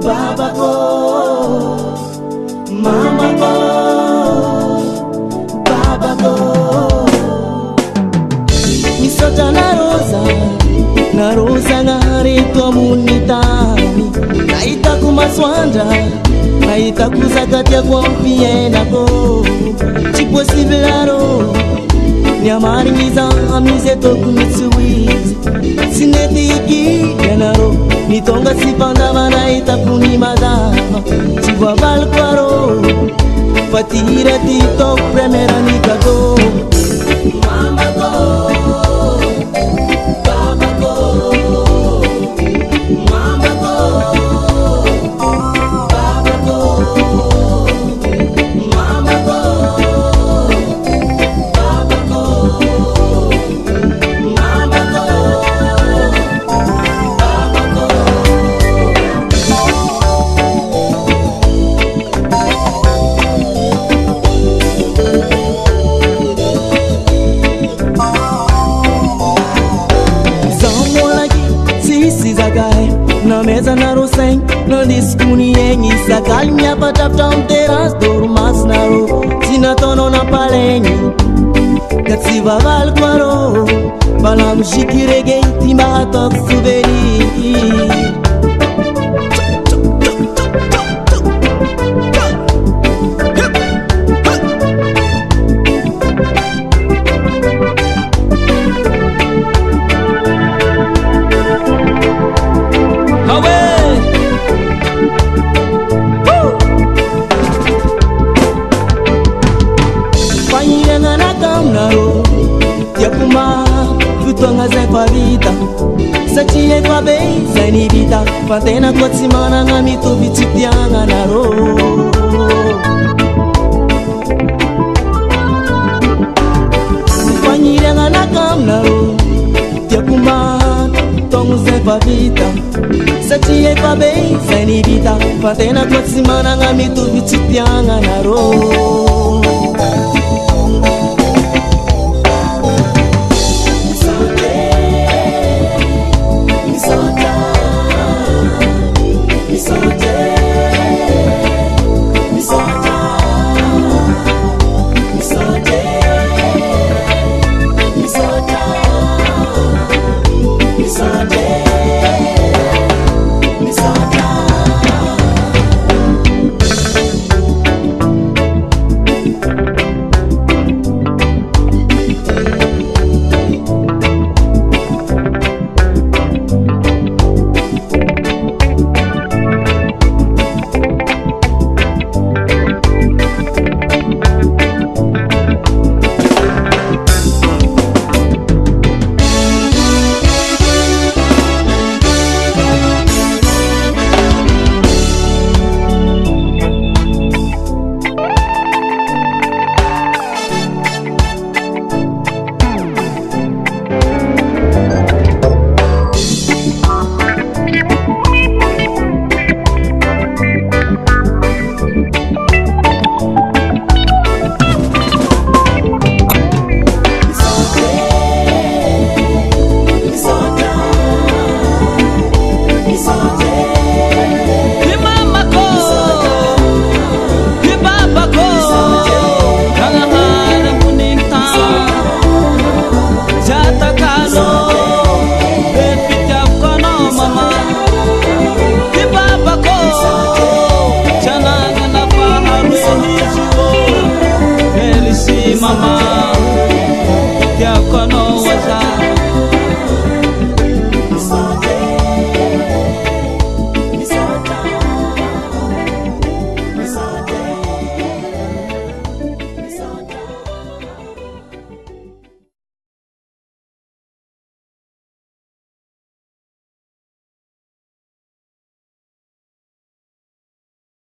babako, mamako, babako. Misota na rosa ngari tua munitami, naita kumaswanda, naita kuzakatia kwa mpiena ko, chipo sivelaro, nyamari miza amize toku mitsuizi, sinetiki yanaro, nitonga sipanda naita kunimadama, chibwa balkwaro, fatira tito premera nikago, mamako. Na mesa na roseng, na diskuni engi sakali minha patapta teras dormas na ro, sina tono na palengi, katsiva val kwaro, balam shikirege timba tok suberi. Futonga zai kwa vita, sachi e kwa bei zai ni vita, patena kwa tsimana nga mito vichitianga na ro. Fanyire nga nakam na ro, tia kuma tonga zai kwa vita, sachi e kwa bei zai ni vita, patena kwa tsimana nga mito vichitianga na ro.